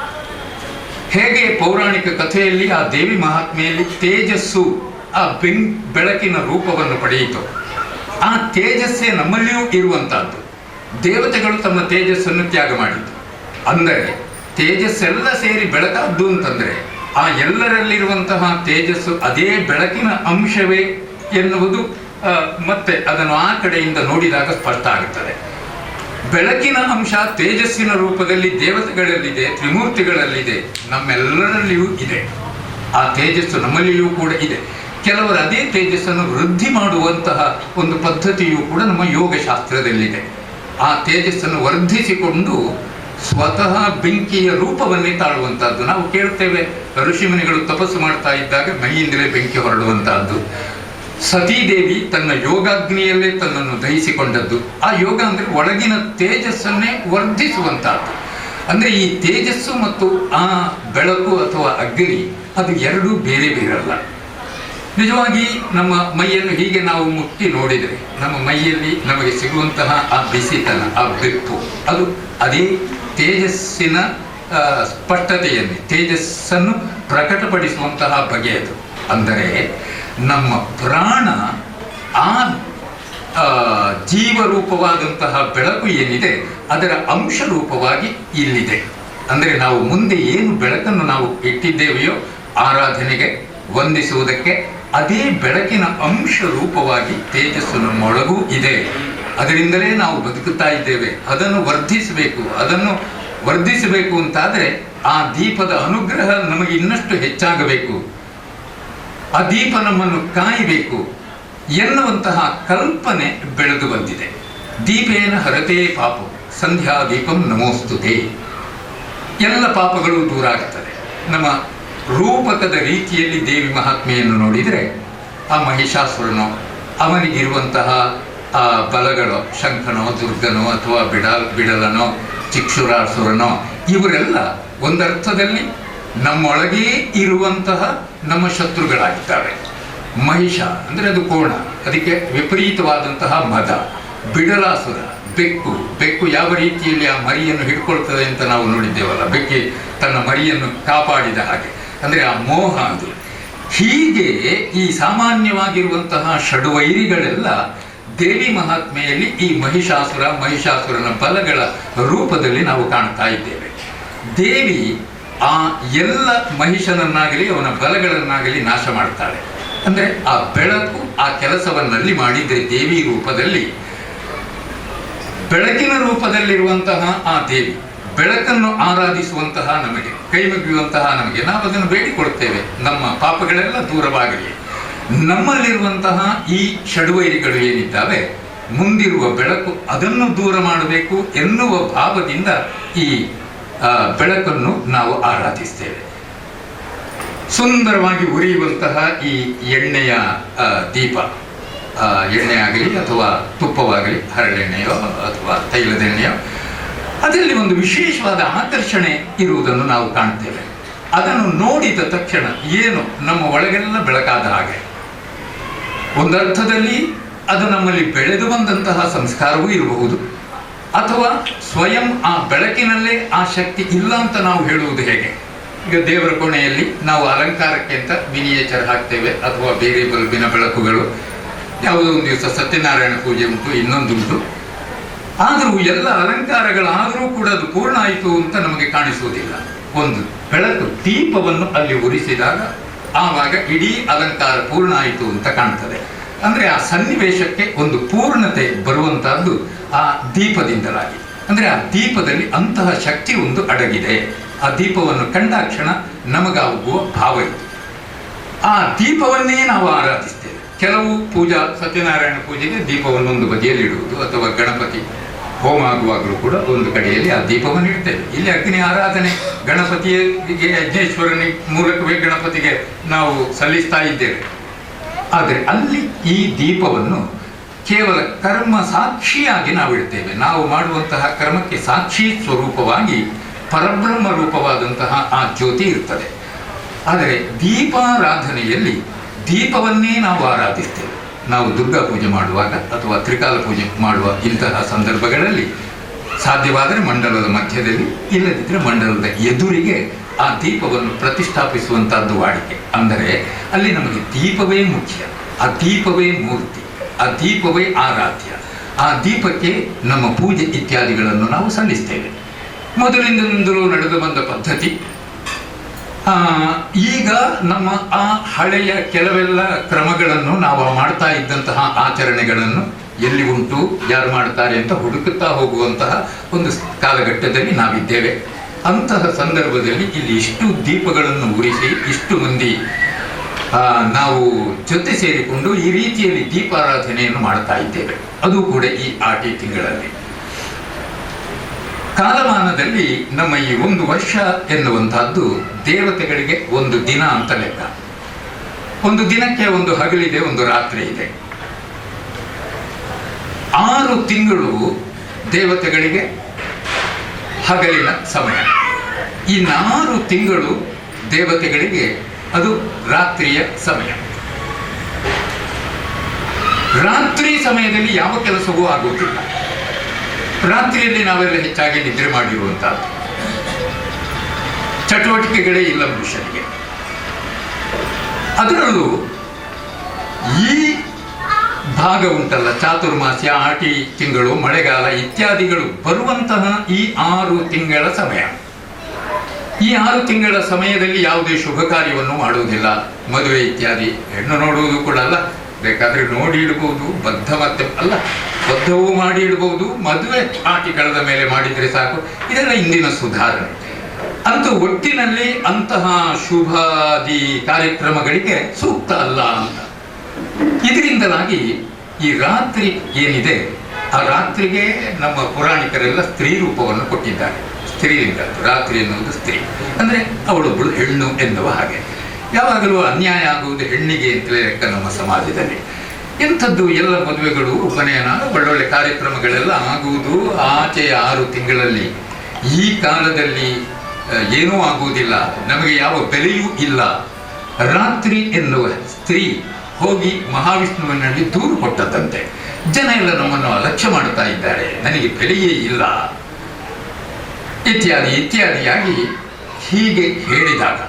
ಹೇಗೆ ಪೌರಾಣಿಕ ಕಥೆಯಲ್ಲಿ ಆ ದೇವಿ ಮಹಾತ್ಮೆಯಲ್ಲಿ ತೇಜಸ್ಸು ಆ ಬೆಳಕಿನ ರೂಪವನ್ನು ಪಡೆಯಿತು, ಆ ತೇಜಸ್ಸೇ ನಮ್ಮಲ್ಲಿಯೂ ಇರುವಂತಹದ್ದು. ದೇವತೆಗಳು ತಮ್ಮ ತೇಜಸ್ಸನ್ನು ತ್ಯಾಗ ಮಾಡಿದ್ದು, ಅಂದರೆ ತೇಜಸ್ಸೆಲ್ಲ ಸೇರಿ ಬೆಳಕಾದ್ದು ಅಂತಂದರೆ ಆ ಎಲ್ಲರಲ್ಲಿರುವಂತಹ ತೇಜಸ್ಸು ಅದೇ ಬೆಳಕಿನ ಅಂಶವೇ ಎನ್ನುವುದು ಮತ್ತೆ ಅದನ್ನು ಆ ಕಡೆಯಿಂದ ನೋಡಿದಾಗ ಸ್ಪಷ್ಟ ಆಗುತ್ತದೆ. ಬೆಳಕಿನ ಅಂಶ ತೇಜಸ್ಸಿನ ರೂಪದಲ್ಲಿ ದೇವತೆಗಳಲ್ಲಿದೆ, ತ್ರಿಮೂರ್ತಿಗಳಲ್ಲಿದೆ, ನಮ್ಮೆಲ್ಲರಲ್ಲಿಯೂ ಇದೆ. ಆ ತೇಜಸ್ಸು ನಮ್ಮಲ್ಲಿಯೂ ಕೂಡ ಇದೆ. ಕೆಲವರು ಅದೇ ತೇಜಸ್ಸನ್ನು ವೃದ್ಧಿ ಮಾಡುವಂತಹ ಒಂದು ಪದ್ಧತಿಯೂ ಕೂಡ ನಮ್ಮ ಯೋಗಶಾಸ್ತ್ರದಲ್ಲಿದೆ. ಆ ತೇಜಸ್ಸನ್ನು ವರ್ಧಿಸಿಕೊಂಡು ಸ್ವತಃ ಬೆಂಕಿಯ ರೂಪವನ್ನೇ ತಾಳುವಂತಹದ್ದು ನಾವು ಕೇಳ್ತೇವೆ. ಋಷಿಮುನಿಗಳು ತಪಸ್ಸು ಮಾಡ್ತಾ ಇದ್ದಾಗ ಮೈಯಿಂದಲೇ ಬೆಂಕಿ ಹೊರಡುವಂತಹದ್ದು. ಸತೀದೇವಿ ತನ್ನ ಯೋಗಾಗ್ನಿಯಲ್ಲೇ ತನ್ನನ್ನು ದಹಿಸಿಕೊಂಡದ್ದು. ಆ ಯೋಗ ಅಂದರೆ ಒಳಗಿನ ತೇಜಸ್ಸನ್ನೇ ವರ್ಧಿಸುವಂತಹದ್ದು. ಅಂದರೆ ಈ ತೇಜಸ್ಸು ಮತ್ತು ಆ ಬೆಳಕು ಅಥವಾ ಅಗ್ನಿ ಅದು ಎರಡೂ ಬೇರೆ ಬೇರಲ್ಲ. ನಿಜವಾಗಿ ನಮ್ಮ ಮೈಯನ್ನು ಹೀಗೆ ನಾವು ಮುಟ್ಟಿ ನೋಡಿದರೆ ನಮ್ಮ ಮೈಯಲ್ಲಿ ನಮಗೆ ಸಿಗುವಂತಹ ಆ ಬಿಸಿತನ, ಆ ಬೆಕ್ಕು, ಅದು ಅದೇ ತೇಜಸ್ಸಿನ ಸ್ಪಷ್ಟತೆಯಲ್ಲಿ ತೇಜಸ್ಸನ್ನು ಪ್ರಕಟಪಡಿಸುವಂತಹ ಬಗೆಯದು. ಅಂದರೆ ನಮ್ಮ ಪ್ರಾಣ ಆ ಜೀವರೂಪವಾದಂತಹ ಬೆಳಕು ಏನಿದೆ ಅದರ ಅಂಶ ರೂಪವಾಗಿ ಇಲ್ಲಿದೆ. ಅಂದರೆ ನಾವು ಮುಂದೆ ಏನು ಬೆಳಕನ್ನು ನಾವು ಇಟ್ಟಿದ್ದೇವೆಯೋ ಆರಾಧನೆಗೆ ವಂದಿಸುವುದಕ್ಕೆ, ಅದೇ ಬೆಳಕಿನ ಅಂಶ ರೂಪವಾಗಿ ತೇಜಸ್ಸು ನಮ್ಮೊಳಗೂ ಇದೆ. ಅದರಿಂದಲೇ ನಾವು ಬದುಕುತ್ತಾ ಇದ್ದೇವೆ. ಅದನ್ನು ವರ್ಧಿಸಬೇಕು ಅಂತಾದರೆ ಆ ದೀಪದ ಅನುಗ್ರಹ ನಮಗೆ ಇನ್ನಷ್ಟು ಹೆಚ್ಚಾಗಬೇಕು, ಆ ದೀಪ ನಮ್ಮನ್ನು ಕಾಯಬೇಕು ಎನ್ನುವಂತಹ ಕಲ್ಪನೆ ಬೆಳೆದು ಬಂದಿದೆ. ದೀಪೇನ ಹರತೇ ಪಾಪ ಸಂಧ್ಯಾ ದೀಪಂ ನಮೋಸ್ತುತೆ. ಎಲ್ಲ ಪಾಪಗಳು ದೂರ ಆಗ್ತದೆ. ನಮ್ಮ ರೂಪಕದ ರೀತಿಯಲ್ಲಿ ದೇವಿ ಮಹಾತ್ಮೆಯನ್ನು ನೋಡಿದರೆ ಆ ಮಹಿಷಾಸುರನೋ, ಅವನಿಗಿರುವಂತಹ ಆ ಬಲಗಳೋ, ಶಂಖನೋ, ದುರ್ಗನೋ ಅಥವಾ ಬಿಡಲನೋ, ಚಿಕ್ಷುರಾಸುರನೋ, ಇವರೆಲ್ಲ ಒಂದರ್ಥದಲ್ಲಿ ನಮ್ಮೊಳಗೇ ಇರುವಂತಹ ನಮ್ಮ ಶತ್ರುಗಳಾಗಿದ್ದಾರೆ. ಮಹಿಷ ಅಂದರೆ ಅದು ಕೋಣ, ಅದಕ್ಕೆ ವಿಪರೀತವಾದಂತಹ ಮದ. ಬಿಡಲಾಸುರ ಬೆಕ್ಕು ಯಾವ ರೀತಿಯಲ್ಲಿ ಆ ಮರಿಯನ್ನು ಹಿಡ್ಕೊಳ್ತದೆ ಅಂತ ನಾವು ನೋಡಿದ್ದೇವಲ್ಲ, ಬೆಕ್ಕಿ ತನ್ನ ಮರಿಯನ್ನು ಕಾಪಾಡಿದ ಹಾಗೆ, ಅಂದರೆ ಆ ಮೋಹ ಅದು. ಹೀಗೆ ಈ ಸಾಮಾನ್ಯವಾಗಿರುವಂತಹ ಷಡ್ವೈರಿಗಳೆಲ್ಲ ದೇವಿ ಮಹಾತ್ಮೆಯಲ್ಲಿ ಈ ಮಹಿಷಾಸುರನ ಬಲಗಳ ರೂಪದಲ್ಲಿ ನಾವು ಕಾಣ್ತಾ ಇದ್ದೇವೆ. ದೇವಿ ಆ ಎಲ್ಲ ಮಹಿಷನನ್ನಾಗಲಿ ಅವನ ಬಲಗಳನ್ನಾಗಲಿ ನಾಶ ಮಾಡ್ತಾಳೆ. ಅಂದರೆ ಆ ಬೆಳಕು ಆ ಕೆಲಸವನ್ನಲ್ಲಿ ಮಾಡಿದ್ರೆ ದೇವಿ ರೂಪದಲ್ಲಿ, ಬೆಳಕಿನ ರೂಪದಲ್ಲಿರುವಂತಹ ಆ ದೇವಿ ಬೆಳಕನ್ನು ಆರಾಧಿಸುವಂತಹ ನಮಗೆ, ಕೈ ಮುಗಿಯುವಂತಹ ನಮಗೆ, ನಾವು ಅದನ್ನು ಬೇಡಿಕೊಳ್ತೇವೆ, ನಮ್ಮ ಪಾಪಗಳೆಲ್ಲ ದೂರವಾಗಲಿ. ನಮ್ಮಲ್ಲಿರುವಂತಹ ಈ ಷಡ್ವೈರಿಗಳು ಏನಿದ್ದಾವೆ, ಮುಂದಿರುವ ಬೆಳಕು ಅದನ್ನು ದೂರ ಮಾಡಬೇಕು ಎನ್ನುವ ಭಾವದಿಂದ ಈ ಬೆಳಕನ್ನು ನಾವು ಆರಾಧಿಸ್ತೇವೆ. ಸುಂದರವಾಗಿ ಉರಿಯುವಂತಹ ಈ ಎಣ್ಣೆಯ ದೀಪ, ಎಣ್ಣೆ ಆಗಲಿ ಅಥವಾ ತುಪ್ಪವಾಗಲಿ, ಹರಳೆಣ್ಣೆಯೋ ಅಥವಾ ತೈಲದೆಣ್ಣೆಯೋ, ಅದರಲ್ಲಿ ಒಂದು ವಿಶೇಷವಾದ ಆಕರ್ಷಣೆ ಇರುವುದನ್ನು ನಾವು ಕಾಣ್ತೇವೆ. ಅದನ್ನು ನೋಡಿದ ತಕ್ಷಣ ಏನು ನಮ್ಮ ಒಳಗೆಲ್ಲ ಬೆಳಕಾದ ಹಾಗೆ. ಒಂದರ್ಥದಲ್ಲಿ ಅದು ನಮ್ಮಲ್ಲಿ ಬೆಳೆದು ಬಂದಂತಹ ಸಂಸ್ಕಾರವೂ ಇರಬಹುದು, ಅಥವಾ ಸ್ವಯಂ ಆ ಬೆಳಕಿನಲ್ಲೇ ಆ ಶಕ್ತಿ ಇಲ್ಲ ಅಂತ ನಾವು ಹೇಳುವುದು ಹೇಗೆ? ಈಗ ದೇವರ ಕೋಣೆಯಲ್ಲಿ ನಾವು ಅಲಂಕಾರಕ್ಕೆ ಅಂತ ಮಿನಿಯೇಚರ್ ಹಾಕ್ತೇವೆ, ಅಥವಾ ಬೇರೆ ಬಲ್ಬಿನ ಬೆಳಕುಗಳು. ಯಾವುದೋ ಒಂದು ದಿವಸ ಸತ್ಯನಾರಾಯಣ ಪೂಜೆ ಉಂಟು, ಇನ್ನೊಂದುಂಟು. ಆದರೂ ಎಲ್ಲ ಅಲಂಕಾರಗಳಾದರೂ ಕೂಡ ಅದು ಪೂರ್ಣ ಆಯಿತು ಅಂತ ನಮಗೆ ಕಾಣಿಸುವುದಿಲ್ಲ. ಒಂದು ಬೆಳಕು ದೀಪವನ್ನು ಅಲ್ಲಿ ಉರಿಸಿದಾಗ ಆವಾಗ ಇಡೀ ಅಲಂಕಾರ ಪೂರ್ಣ ಆಯಿತು ಅಂತ ಕಾಣ್ತದೆ. ಅಂದರೆ ಆ ಸನ್ನಿವೇಶಕ್ಕೆ ಒಂದು ಪೂರ್ಣತೆ ಬರುವಂತಹದ್ದು ಆ ದೀಪದಿಂದಲಾಗಿ. ಅಂದರೆ ಆ ದೀಪದಲ್ಲಿ ಅಂತಹ ಶಕ್ತಿ ಒಂದು ಅಡಗಿದೆ. ಆ ದೀಪವನ್ನು ಕಂಡಾಕ್ಷಣ ನಮಗಾಗುವ ಭಾವ ಇದು. ಆ ದೀಪವನ್ನೇ ನಾವು ಆರಾಧಿಸ್ತೇವೆ. ಕೆಲವು ಪೂಜಾ, ಸತ್ಯನಾರಾಯಣ ಪೂಜೆಗೆ ದೀಪವನ್ನು ಒಂದು ಬದಿಯಲ್ಲಿ ಇಡುವುದು, ಅಥವಾ ಗಣಪತಿ ಹೋಮ ಆಗುವಾಗಲೂ ಕೂಡ ಒಂದು ಕಡೆಯಲ್ಲಿ ಆ ದೀಪವನ್ನು ಇಡ್ತೇವೆ. ಇಲ್ಲಿ ಅಗ್ನಿ ಆರಾಧನೆ ಗಣಪತಿಗೆ, ಯಜ್ಞೇಶ್ವರನಿಗೆ ಮೂಲಕವೇ ಗಣಪತಿಗೆ ನಾವು ಸಲ್ಲಿಸ್ತಾ ಇದ್ದೇವೆ. ಆದರೆ ಅಲ್ಲಿ ಈ ದೀಪವನ್ನು ಕೇವಲ ಕರ್ಮ ಸಾಕ್ಷಿಯಾಗಿ ನಾವು ಇಡ್ತೇವೆ. ನಾವು ಮಾಡುವಂತಹ ಕರ್ಮಕ್ಕೆ ಸಾಕ್ಷಿ ಸ್ವರೂಪವಾಗಿ ಪರಬ್ರಹ್ಮ ರೂಪವಾದಂತಹ ಆ ಜ್ಯೋತಿ ಇರ್ತದೆ. ಆದರೆ ದೀಪಾರಾಧನೆಯಲ್ಲಿ ದೀಪವನ್ನೇ ನಾವು ಆರಾಧಿಸ್ತೇವೆ. ನಾವು ದುರ್ಗಾ ಪೂಜೆ ಮಾಡುವಾಗ ಅಥವಾ ತ್ರಿಕಾಲ ಪೂಜೆ ಮಾಡುವ ಇಂತಹ ಸಂದರ್ಭಗಳಲ್ಲಿ ಸಾಧ್ಯವಾದರೆ ಮಂಡಲದ ಮಧ್ಯದಲ್ಲಿ, ಇಲ್ಲದಿದ್ದರೆ ಮಂಡಲದ ಎದುರಿಗೆ ಆ ದೀಪವನ್ನು ಪ್ರತಿಷ್ಠಾಪಿಸುವಂತಹದ್ದು ವಾಡಿಕೆ. ಅಂದರೆ ಅಲ್ಲಿ ನಮಗೆ ದೀಪವೇ ಮುಖ್ಯ, ಆ ದೀಪವೇ ಮೂರ್ತಿ, ಆ ದೀಪವೇ ಆರಾಧ್ಯ. ಆ ದೀಪಕ್ಕೆ ನಮ್ಮ ಪೂಜೆ ಇತ್ಯಾದಿಗಳನ್ನು ನಾವು ಸಲ್ಲಿಸ್ತೇವೆ. ಮೊದಲಿಂದಲೂ ನಡೆದು ಬಂದ ಪದ್ಧತಿ. ಈಗ ನಮ್ಮ ಆ ಹಳೆಯ ಕೆಲವೆಲ್ಲ ಕ್ರಮಗಳನ್ನು, ನಾವು ಮಾಡ್ತಾ ಇದ್ದಂತಹ ಆಚರಣೆಗಳನ್ನು ಎಲ್ಲಿ ಉಂಟು, ಯಾರು ಮಾಡ್ತಾರೆ ಅಂತ ಹುಡುಕುತ್ತಾ ಹೋಗುವಂತಹ ಒಂದು ಕಾಲಘಟ್ಟದಲ್ಲಿ ನಾವಿದ್ದೇವೆ. ಅಂತಹ ಸಂದರ್ಭದಲ್ಲಿ ಇಲ್ಲಿ ಇಷ್ಟು ದೀಪಗಳನ್ನು ಉರಿಸಿ ಇಷ್ಟು ಮಂದಿ ನಾವು ಜೊತೆ ಸೇರಿಕೊಂಡು ಈ ರೀತಿಯಲ್ಲಿ ದೀಪಾರಾಧನೆಯನ್ನು ಮಾಡ್ತಾ ಇದ್ದೇವೆ. ಅದು ಕೂಡ ಈ ಆಟಿ ತಿಂಗಳಲ್ಲಿ. ಕಾಲಮಾನದಲ್ಲಿ ನಮ್ಮ ಈ ಒಂದು ವರ್ಷ ಎನ್ನುವಂತಹದ್ದು ದೇವತೆಗಳಿಗೆ ಒಂದು ದಿನ ಅಂತ ಲೆಕ್ಕ. ಒಂದು ದಿನಕ್ಕೆ ಒಂದು ಹಗಲಿದೆ, ಒಂದು ರಾತ್ರಿ ಇದೆ. 6 ತಿಂಗಳು ದೇವತೆಗಳಿಗೆ ಹಗಲಿನ ಸಮಯ. ಈ 4 ತಿಂಗಳು ದೇವತೆಗಳಿಗೆ ಅದು ರಾತ್ರಿಯ ಸಮಯ. ರಾತ್ರಿ ಸಮಯದಲ್ಲಿ ಯಾವ ಕೆಲಸವೂ ಆಗುವುದಿಲ್ಲ. ರಾತ್ರಿಯಲ್ಲಿ ನಾವೆಲ್ಲ ಹೆಚ್ಚಾಗಿ ನಿದ್ರೆ ಮಾಡಿರುವಂತಹದ್ದು, ಚಟುವಟಿಕೆಗಳೇ ಇಲ್ಲ ಮನುಷ್ಯನಿಗೆ. ಅದರಲ್ಲೂ ಈ ಭಾಗ ಉಂಟಲ್ಲ, ಚಾತುರ್ಮಾಸ್ಯ, ಆಟಿ ತಿಂಗಳು, ಮಳೆಗಾಲ ಇತ್ಯಾದಿಗಳು ಬರುವಂತಹ ಈ 6 ತಿಂಗಳ ಸಮಯ. ಈ 6 ತಿಂಗಳ ಸಮಯದಲ್ಲಿ ಯಾವುದೇ ಶುಭ ಕಾರ್ಯವನ್ನು ಮಾಡುವುದಿಲ್ಲ. ಮದುವೆ ಇತ್ಯಾದಿ, ಹೆಣ್ಣು ನೋಡುವುದು ಕೂಡ ಅಲ್ಲ, ಬೇಕಾದ್ರೆ ನೋಡಿ ಇಡಬಹುದು, ಬದ್ಧವೂ ಮಾಡಿ ಇಡಬಹುದು. ಮದುವೆ ಆಟಿ ಕಳೆದ ಮೇಲೆ ಮಾಡಿದ್ರೆ ಸಾಕು. ಇದೆಲ್ಲ ಇಂದಿನ ಸುಧಾರಣೆ. ಅಂತೂ ಒಟ್ಟಿನಲ್ಲಿ ಅಂತಹ ಶುಭಾದಿ ಕಾರ್ಯಕ್ರಮಗಳಿಗೆ ಸೂಕ್ತ ಅಲ್ಲ ಅಂತ. ಇದರಿಂದಲಾಗಿ ಈ ರಾತ್ರಿ ಏನಿದೆ, ಆ ರಾತ್ರಿಗೆ ನಮ್ಮ ಪುರಾಣಿಕರೆಲ್ಲ ಸ್ತ್ರೀ ರೂಪವನ್ನು ಕೊಟ್ಟಿದ್ದಾರೆ. ಸ್ತ್ರೀಲಿಂಗ, ರಾತ್ರಿ ಎನ್ನುವುದು ಸ್ತ್ರೀ, ಅಂದರೆ ಅವಳೊಬ್ಬಳು ಹೆಣ್ಣು ಎನ್ನುವ ಹಾಗೆ. ಯಾವಾಗಲೂ ಅನ್ಯಾಯ ಆಗುವುದು ಹೆಣ್ಣಿಗೆ ಅಂತಲೇ ಲೆಕ್ಕ ನಮ್ಮ ಸಮಾಜದಲ್ಲಿ. ಎಂಥದ್ದು ಎಲ್ಲ ಮದುವೆಗಳು, ಉಪನಯನ, ಒಳ್ಳೊಳ್ಳೆ ಕಾರ್ಯಕ್ರಮಗಳೆಲ್ಲ ಆಗುವುದು ಆಚೆಯ 6 ತಿಂಗಳಲ್ಲಿ. ಈ ಕಾಲದಲ್ಲಿ ಏನೂ ಆಗುವುದಿಲ್ಲ, ನಮಗೆ ಯಾವ ಬೆಲೆಯೂ ಇಲ್ಲ. ರಾತ್ರಿ ಎನ್ನುವ ಸ್ತ್ರೀ ಹೋಗಿ ಮಹಾವಿಷ್ಣುವಿನಲ್ಲಿ ದೂರು ಕೊಟ್ಟದಂತೆ. ಜನ ಎಲ್ಲ ನಮ್ಮನ್ನು ಅಲಕ್ಷ್ಯ ಮಾಡುತ್ತಾ ಇದ್ದಾರೆ, ನನಗೆ ಬೆಲೆಯೇ ಇಲ್ಲ ಇತ್ಯಾದಿಯಾಗಿ ಹೀಗೆ ಹೇಳಿದಾಗ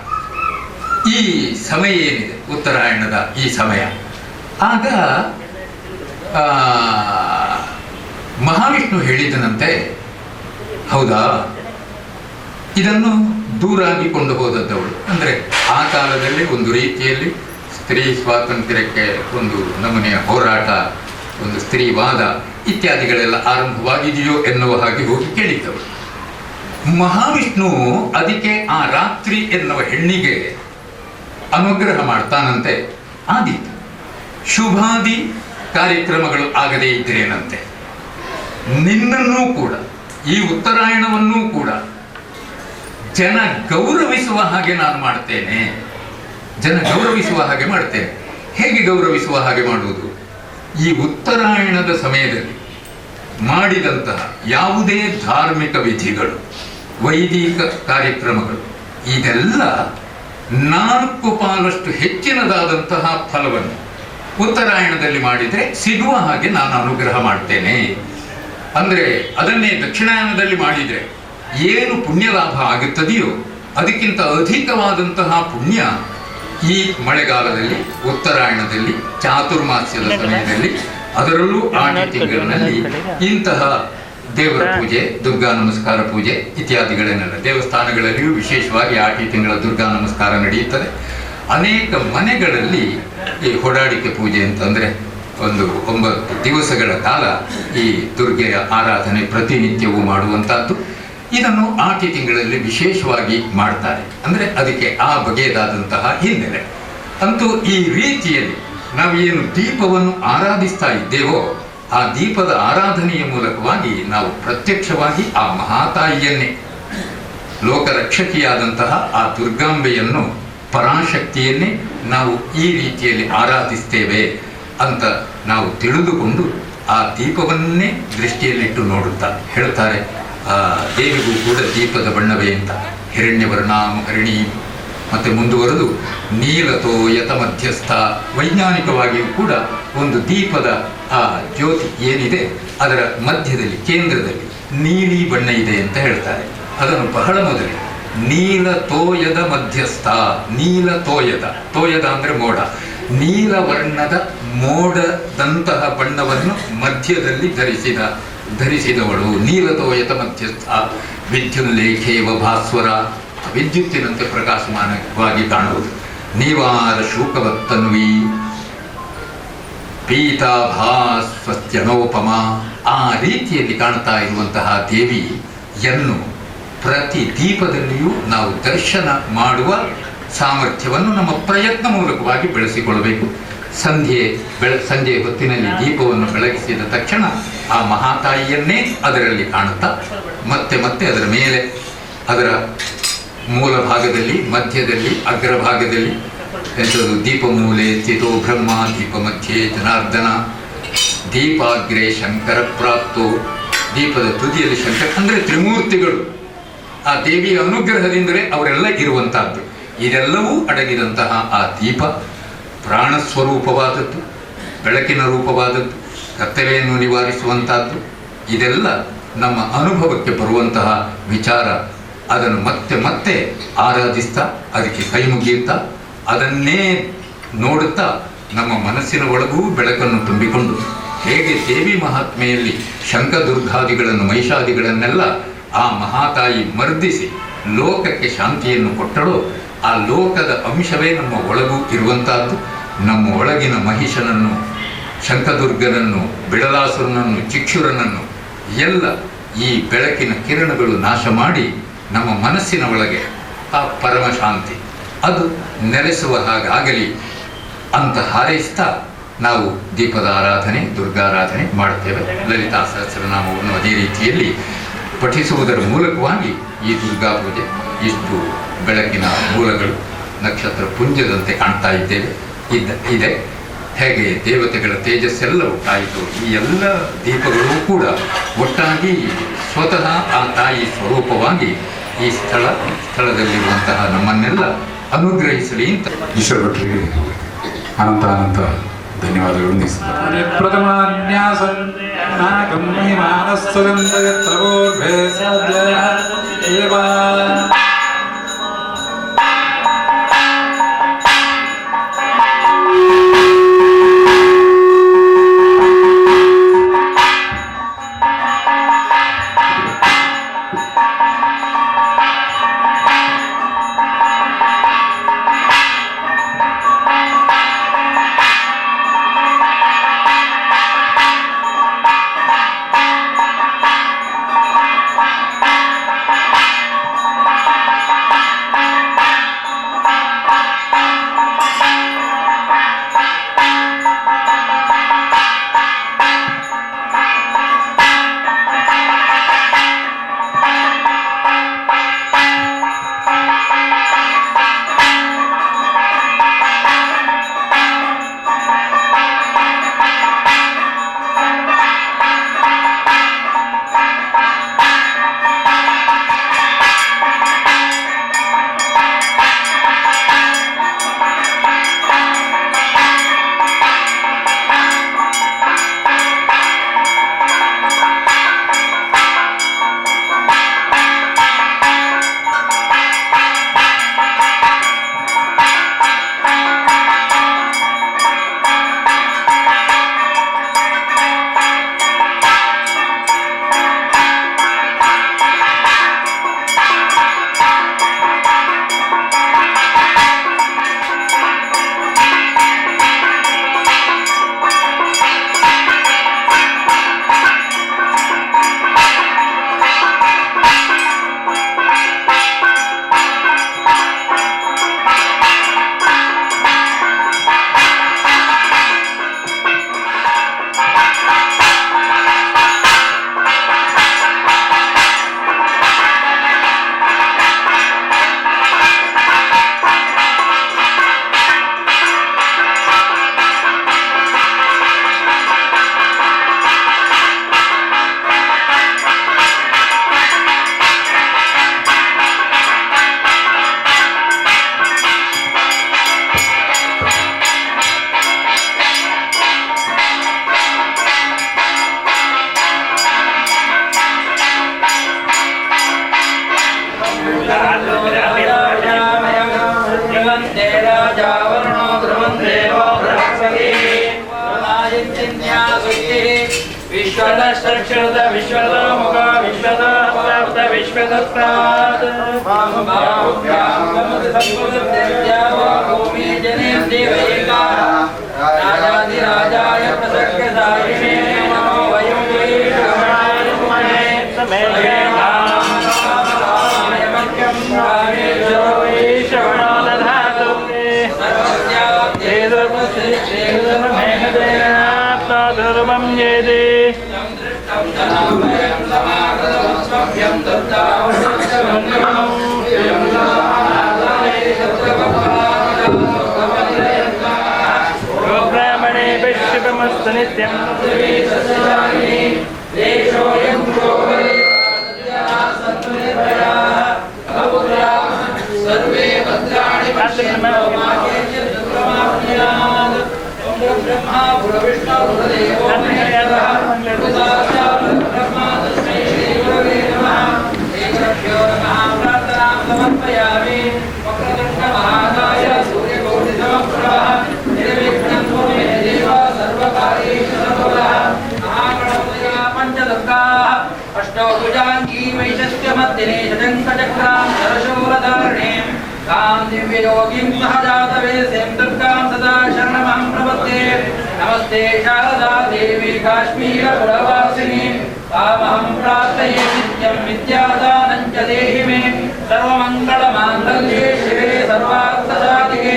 ಈ ಸಮಯ ಏನಿದೆ, ಉತ್ತರಾಯಣದ ಈ ಸಮಯ, ಆಗ ಮಹಾವಿಷ್ಣು ಹೇಳಿದನಂತೆ, ಹೌದಾ, ಇದನ್ನು ದೂರಾಗಿಕೊಂಡು ಹೋದದ್ದವಳು. ಅಂದರೆ ಆ ಕಾಲದಲ್ಲಿ ಒಂದು ರೀತಿಯಲ್ಲಿ ಸ್ತ್ರೀ ಸ್ವಾತಂತ್ರ್ಯಕ್ಕೆ ಒಂದು ನಮೂನೆಯ ಹೋರಾಟ, ಒಂದು ಸ್ತ್ರೀವಾದ ಇತ್ಯಾದಿಗಳೆಲ್ಲ ಆರಂಭವಾಗಿದೆಯೋ ಎನ್ನುವ ಹಾಗೆ ಹೋಗಿ ಕೇಳಿದ್ದವಳು. ಮಹಾವಿಷ್ಣು ಅದಕ್ಕೆ ಆ ರಾತ್ರಿ ಎನ್ನುವ ಹೆಣ್ಣಿಗೆ ಅನುಗ್ರಹ ಮಾಡ್ತಾನಂತೆ. ಆದೀತು, ಶುಭಾದಿ ಕಾರ್ಯಕ್ರಮಗಳು ಆಗದೇ ಇದ್ದರೇನಂತೆ, ನಿನ್ನನ್ನೂ ಕೂಡ, ಈ ಉತ್ತರಾಯಣವನ್ನೂ ಕೂಡ ಜನ ಗೌರವಿಸುವ ಹಾಗೆ ನಾನು ಮಾಡ್ತೇನೆ. ಜನ ಗೌರವಿಸುವ ಹಾಗೆ ಮಾಡ್ತೇನೆ. ಹೇಗೆ ಗೌರವಿಸುವ ಹಾಗೆ ಮಾಡುವುದು? ಈ ಉತ್ತರಾಯಣದ ಸಮಯದಲ್ಲಿ ಮಾಡಿದಂತಹ ಯಾವುದೇ ಧಾರ್ಮಿಕ ವಿಧಿಗಳು, ವೈದಿಕ ಕಾರ್ಯಕ್ರಮಗಳು, ಇದೆಲ್ಲ 4 ಪಾಲಷ್ಟು ಹೆಚ್ಚಿನದಾದಂತಹ ಫಲವನ್ನು ಉತ್ತರಾಯಣದಲ್ಲಿ ಮಾಡಿದರೆ ಸಿಗುವ ಹಾಗೆ ನಾನು ಅನುಗ್ರಹ ಮಾಡ್ತೇನೆ. ಅಂದರೆ ಅದನ್ನೇ ದಕ್ಷಿಣಾಯನದಲ್ಲಿ ಮಾಡಿದರೆ ಏನು ಪುಣ್ಯ ಲಾಭ ಆಗುತ್ತದೆಯೋ ಅದಕ್ಕಿಂತ ಅಧಿಕವಾದಂತಹ ಪುಣ್ಯ ಈ ಮಳೆಗಾಲದಲ್ಲಿ, ಉತ್ತರಾಯಣದಲ್ಲಿ, ಚಾತುರ್ಮಾಸ್ಯದ ಸಮಯದಲ್ಲಿ, ಅದರಲ್ಲೂ ಆಟಿ ತಿಂಗಳಿನಲ್ಲಿ ಇಂತಹ ದೇವರ ಪೂಜೆ, ದುರ್ಗಾ ನಮಸ್ಕಾರ ಪೂಜೆ ಇತ್ಯಾದಿಗಳನ್ನೆಲ್ಲ ದೇವಸ್ಥಾನಗಳಲ್ಲಿಯೂ ವಿಶೇಷವಾಗಿ ಆಟಿ ತಿಂಗಳ ದುರ್ಗಾ ನಮಸ್ಕಾರ ನಡೆಯುತ್ತದೆ. ಅನೇಕ ಮನೆಗಳಲ್ಲಿ ಈ ಹೊಡಾಡಿಕೆ ಪೂಜೆ ಅಂತಂದರೆ ಒಂದು 9 ದಿವಸಗಳ ಕಾಲ ಈ ದುರ್ಗೆಯ ಆರಾಧನೆ ಪ್ರತಿನಿತ್ಯವೂ ಮಾಡುವಂಥದ್ದು. ಇದನ್ನು ಆಟಿ ತಿಂಗಳಲ್ಲಿ ವಿಶೇಷವಾಗಿ ಮಾಡ್ತಾರೆ. ಅಂದರೆ ಅದಕ್ಕೆ ಆ ಬಗೆಯದಾದಂತಹ ಹಿನ್ನೆಲೆ. ಅಂತೂ ಈ ರೀತಿಯಲ್ಲಿ ನಾವು ಏನು ದೀಪವನ್ನು ಆರಾಧಿಸ್ತಾ ಇದ್ದೇವೋ ಆ ದೀಪದ ಆರಾಧನೆಯ ಮೂಲಕವಾಗಿ ನಾವು ಪ್ರತ್ಯಕ್ಷವಾಗಿ ಆ ಮಹಾತಾಯಿಯನ್ನೇ, ಲೋಕರಕ್ಷಕಿಯಾದಂತಹ ಆ ದುರ್ಗಾಂಬೆಯನ್ನು, ಪರಾಶಕ್ತಿಯನ್ನೇ ನಾವು ಈ ರೀತಿಯಲ್ಲಿ ಆರಾಧಿಸ್ತೇವೆ ಅಂತ ನಾವು ತಿಳಿದುಕೊಂಡು ಆ ದೀಪವನ್ನೇ ದೃಷ್ಟಿಯಲ್ಲಿಟ್ಟು ನೋಡುತ್ತಾ ಹೇಳ್ತಾರೆ, ಆ ದೇವಿಗೂ ಕೂಡ ದೀಪದ ಬಣ್ಣವೇ ಅಂತ, ಹಿರಣ್ಯವರ್ಣಾಂ ಹರಿಣೀಂ. ಮತ್ತೆ ಮುಂದುವರೆದು ನೀಲತೋಯತ ಮಧ್ಯಸ್ಥ. ವೈಜ್ಞಾನಿಕವಾಗಿಯೂ ಕೂಡ ಒಂದು ದೀಪದ ಆ ಜ್ಯೋತಿ ಏನಿದೆ ಅದರ ಮಧ್ಯದಲ್ಲಿ, ಕೇಂದ್ರದಲ್ಲಿ ನೀಲಿ ಬಣ್ಣ ಇದೆ ಅಂತ ಹೇಳ್ತಾರೆ. ಅದನ್ನು ಬಹಳ ಮೊದಲೇ ನೀಲತೋಯದ ಮಧ್ಯಸ್ಥ. ನೀಲತೋಯದ, ತೋಯದ ಅಂದರೆ ಮೋಡ, ನೀಲವರ್ಣದ ಮೋಡದಂತಹ ಬಣ್ಣವನ್ನು ಮಧ್ಯದಲ್ಲಿ ಧರಿಸಿದವಳು ನೀಲತೋಯತ ಮಧ್ಯಸ್ಥ. ವಿದ್ಯುಲ್ಲೇಖೇವ ಭಾಸ್ವರ, ವಿದ್ಯುತ್ತಿನಂತೆ ಪ್ರಕಾಶಮಾನವಾಗಿ ಕಾಣುವುದು. ನಿವಾರ ಶೂಕವತ್ತನ್ವಿ ಪೀತಾಭಾಸ್ವತ್ಯನೋಪಮ. ಆ ರೀತಿಯಲ್ಲಿ ಕಾಣ್ತಾ ಇರುವಂತಹ ದೇವಿಯನ್ನು ಪ್ರತಿ ದೀಪದಲ್ಲಿಯೂ ನಾವು ದರ್ಶನ ಮಾಡುವ ಸಾಮರ್ಥ್ಯವನ್ನು ನಮ್ಮ ಪ್ರಯತ್ನ ಮೂಲಕವಾಗಿ ಬೆಳೆಸಿಕೊಳ್ಳಬೇಕು. ಸಂಜೆ ಹೊತ್ತಿನಲ್ಲಿ ದೀಪವನ್ನು ಬೆಳಗಿಸಿದ ತಕ್ಷಣ ಆ ಮಹಾತಾಯಿಯನ್ನೇ ಅದರಲ್ಲಿ ಕಾಣುತ್ತಾ ಮತ್ತೆ ಮತ್ತೆ ಅದರ ಮೇಲೆ, ಅದರ ಮೂಲ ಭಾಗದಲ್ಲಿ, ಮಧ್ಯದಲ್ಲಿ, ಅಗ್ರಭಾಗದಲ್ಲಿ ಎಂಥದ್ದು ದೀಪಮೂಲೆ ಸ್ಥಿತೋ ಬ್ರಹ್ಮ, ದೀಪ ಮಧ್ಯೆ ಜನಾರ್ದನ, ದೀಪಾಗ್ರೇ ಶಂಕರ ಪ್ರಾಪ್ತೋ. ದೀಪದ ತುದಿಯಲ್ಲಿ ಶಂಕರ ಅಂದರೆ ತ್ರಿಮೂರ್ತಿಗಳು, ಆ ದೇವಿಯ ಅನುಗ್ರಹದಿಂದಲೇ ಅವರೆಲ್ಲ ಇರುವಂತಹದ್ದು. ಇದೆಲ್ಲವೂ ಅಡಗಿದಂತಹ ಆ ದೀಪ ಪ್ರಾಣಸ್ವರೂಪವಾದದ್ದು, ಬೆಳಕಿನ ರೂಪವಾದದ್ದು, ಕತ್ತಲೆಯನ್ನು ನಿವಾರಿಸುವಂತಹದ್ದು. ಇದೆಲ್ಲ ನಮ್ಮ ಅನುಭವಕ್ಕೆ ಬರುವಂತಹ ವಿಚಾರ. ಅದನ್ನು ಮತ್ತೆ ಮತ್ತೆ ಆರಾಧಿಸ್ತಾ, ಅದಕ್ಕೆ ಕೈ ಮುಗಿಯುತ್ತಾ, ಅದನ್ನೇ ನೋಡುತ್ತಾ ನಮ್ಮ ಮನಸ್ಸಿನ ಒಳಗೂ ಬೆಳಕನ್ನು ತುಂಬಿಕೊಂಡು, ಹೇಗೆ ದೇವಿ ಮಹಾತ್ಮೆಯಲ್ಲಿ ಶಂಖದುರ್ಗಾದಿಗಳನ್ನು, ಮಹಿಷಾದಿಗಳನ್ನೆಲ್ಲ ಆ ಮಹಾತಾಯಿ ಮರ್ದಿಸಿ ಲೋಕಕ್ಕೆ ಶಾಂತಿಯನ್ನು ಕೊಟ್ಟಳೋ, ಆ ಲೋಕದ ಅಂಶವೇ ನಮ್ಮ ಒಳಗೂ ಇರುವಂತಹದ್ದು. ನಮ್ಮ ಒಳಗಿನ ಮಹಿಷನನ್ನು, ಶಂಖದುರ್ಗನನ್ನು, ಬಿಡಲಾಸುರನನ್ನು, ಚಿಕ್ಷುರನನ್ನು ಎಲ್ಲ ಈ ಬೆಳಕಿನ ಕಿರಣಗಳು ನಾಶ ಮಾಡಿ ನಮ್ಮ ಮನಸ್ಸಿನ ಒಳಗೆ ಆ ಪರಮ ಶಾಂತಿ ಅದು ನೆಲೆಸುವ ಹಾಗಾಗಲಿ ಅಂತ ಹಾರೈಸ್ತಾ ನಾವು ದೀಪದ ಆರಾಧನೆ, ದುರ್ಗಾರಾಧನೆ ಮಾಡುತ್ತೇವೆ. ಲಲಿತಾ ಸಹಸ್ರನಾಮವನ್ನು ಅದೇ ರೀತಿಯಲ್ಲಿ ಪಠಿಸುವುದರ ಮೂಲಕವಾಗಿ ಈ ದುರ್ಗಾ ಪೂಜೆ ಇಷ್ಟು ಬೆಳಕಿನ ಮೂಲಗಳು ನಕ್ಷತ್ರ ಪುಂಜದಂತೆ ಕಾಣ್ತಾ ಇದ್ದೇವೆ ಇದೆ. ಹೇಗೆ ದೇವತೆಗಳ ತೇಜಸ್ಸೆಲ್ಲ ಒಟ್ಟಾಯಿತು, ಈ ಎಲ್ಲ ದೀಪಗಳು ಕೂಡ ಒಟ್ಟಾಗಿ ಸ್ವತಃ ಆ ತಾಯಿ ಸ್ವರೂಪವಾಗಿ ಈ ಸ್ಥಳದಲ್ಲಿರುವಂತಹ ನಮ್ಮನ್ನೆಲ್ಲ ಅನುಗ್ರಹಿಸಲಿ ಅಂತ ಈಶ್ವರ ಭಟ್ರಿಗೆ ಅನಂತ ಧನ್ಯವಾದಗಳು. ವಿಶ್ವದಕ್ಷರದ ವಿಶ್ವದ ಮುಖ ವಿಶ್ವದ ಪದಾರ್ಥ ವಿಶ್ವದತ್ತಾದ ಭೂಮಿ ಜನೇ ದೇವೈಕ ರಾಜಾಧಿರಾಜಾಯ ಪ್ರಸಕ್ತದಾಯಿನೇ ನಮೋ ವಯಂ ಧರ್ಮಂ ಯೇದೇ ಬ್ರಾಹ್ಮಣೇ ವೈಶ್ಯಮಸ್ತು ನಿತ್ಯಂ ब्रह्मा विष्णु समर्पयामि वक्रतुण्ड महाकाय सूर्यकोटि समप्रभः निर्विघ्नं कुरु मे देव सर्वकार्येषु सर्वदा महागणपतयः पञ्चदुर्गाः अष्टौ भुजाङ्गी वैशस्त्यमर्दिने शतङ्कचक्रां शरशूलधारिणीं तां दिव्ययोगीं सहजातवेदीं दुर्गां सदा शरणमहं प्रपद्ये नमस्ते शारदा देवी काश्मीरपुरवासिनी तामहं प्रार्थये नित्यं विद्यादानं च देहि मे सर्वमङ्गलमाङ्गल्ये शिवे सर्वार्थसाधिके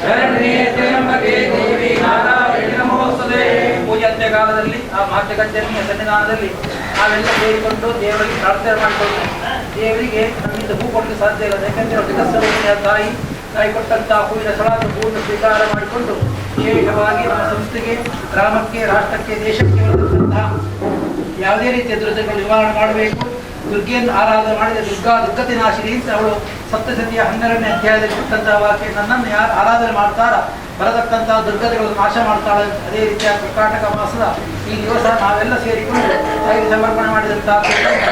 शरण्ये त्र्यम्बके देवी नारायಣಿ ನಮೋಸ್ತುತೆ ಪೂಜಾಂತ್ಯ ಕಾಲದಲ್ಲಿ ಆ ಮಹಾಜಗಜ್ಜನಿಯ ಸನ್ನಿಧಾನದಲ್ಲಿ ನಾವೆಲ್ಲ ಸೇರಿಕೊಂಡು ದೇವರಿಗೆ ಪ್ರಾರ್ಥನೆ ಮಾಡಿಕೊಂಡು ದೇವರಿಗೆ ನಮ್ಮಿಂದ ಹೂ ಕೊಡಲು ಸಾಧ್ಯ ಇಲ್ಲ. ಯಾಕೆಂದರೆ ವಿಕಸನೆಯ ತಾಯಿ ಕೊಟ್ಟಂತಹ ಹೂವಿನ ಸಲಾದ ಹೂವನ್ನು ಸ್ವೀಕಾರ ಮಾಡಿಕೊಂಡು ವಿಶೇಷವಾಗಿ ನಮ್ಮ ಸಂಸ್ಥೆಗೆ, ಗ್ರಾಮಕ್ಕೆ, ರಾಷ್ಟ್ರಕ್ಕೆ, ದೇಶಕ್ಕೆ ಬರತಕ್ಕಂತಹ ಯಾವುದೇ ರೀತಿಯ ದುರ್ಗತಿಗಳನ್ನು ನಿವಾರಣೆ ಮಾಡಬೇಕು. ದುರ್ಗೆಯನ್ನು ಆರಾಧನೆ ಮಾಡಿದ ದುರ್ಗತಿ ನಾಶಿನಿ ಅಂತ ಅವಳು ಸಪ್ತಸತಿಯ 12ನೇ ಅಧ್ಯಾಯದಲ್ಲಿ ಕೊಟ್ಟಂತಹ ವಾಕ್ಯ. ನನ್ನನ್ನು ಯಾರು ಆರಾಧನೆ ಮಾಡ್ತಾರ ಬರತಕ್ಕಂತಹ ದುರ್ಗತಿಗಳನ್ನು ನಾಶ ಮಾಡ್ತಾಳೆ. ಅದೇ ರೀತಿಯ ಕರ್ಕಾಟಕ ಮಾಸದ ಈ ದಿವಸ ನಾವೆಲ್ಲ ಸೇರಿಕೊಂಡು ತಾಯಿಗೆ ಸಮರ್ಪಣೆ ಮಾಡಿದಂತಹ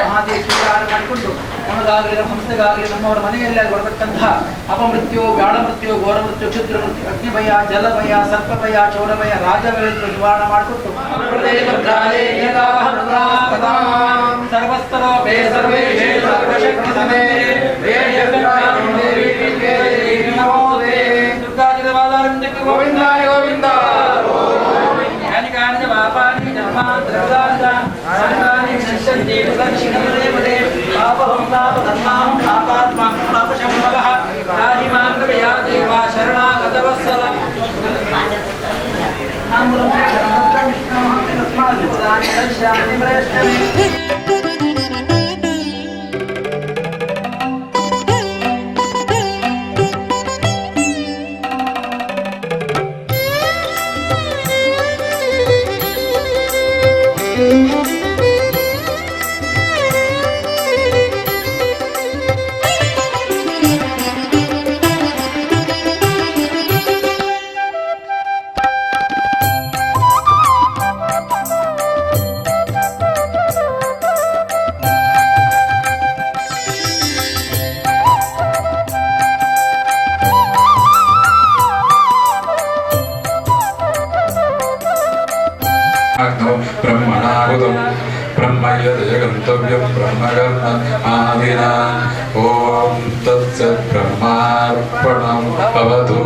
ಮಹಾದೇವಿ ಸ್ವೀಕಾರ ಮಾಡಿಕೊಂಡು ನಮಗಾಗಲಿ, ನಮ್ಮ ಸಂಸ್ಥೆಗಾಗಲಿ, ನಮ್ಮವರ ಮನೆಯಲ್ಲಿ ಬರತಕ್ಕಂತಹ ಅಪಮೃತ್ಯು, ವ್ಯಾಳಮೃತ್ಯು, ಘೋರಮೃತ್ಯು, ಕ್ಷುದ್ರಮೃತ್ಯು, ಅಗ್ನಿಭಯ, ಜಲಭಯ, ಸರ್ಪಭಯ, ಚೌರಭಯ, ರಾಜಭಯವನ್ನು ನಿವಾರಣೆ ಮಾಡಿಕೊಟ್ಟು ಸರ್ವಸ್ತರೋಪೇ ಸರ್ವೇಶೇ ಸರ್ವಶಕ್ತಿ ಸಮೇ ದುರ್ಗಾಜಿತವಾದಾರಂದಕ್ಕೆ ಗೋವಿಂದಾಯ ಗೋವಿಂದ. ಜ್ಞಾನಿಕಾನಿ ಪಾಪಾನಿ ಜನ್ಮಾಂತರದಾಂತ ಸಂತಾನಿ ನಶ್ಯಂತಿ ಪ್ರದಕ್ಷಿಣಪದೇ ಪದೇ ಪಾಪಹಂ ಪಾಪಧರ್ಮಾಹಂ ಪಾಪಾತ್ಮಾಹಂ ಪಾಪಶಂಭವಃ ಯಾನಿ ಮಾಂ ಕೃಪಯಾ ದೇವಾ ಶರಣಾಗತವತ್ಸಲ ಬ್ರಹ್ಮಣಾಹುತಂ ಬ್ರಹ್ಮಯ್ಯದಯ ಗಂತವ್ಯಂ ಬ್ರಹ್ಮಕರ್ಮ ಆದಿನ. ಓಂ ತತ್ಸತ್ ಬ್ರಹ್ಮಾರ್ಪಣಂ ಭವತು.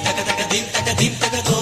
ತಕ ತಕ ದೀಪ್ ತಕ ದೀಪ್ ತಕ ತೋ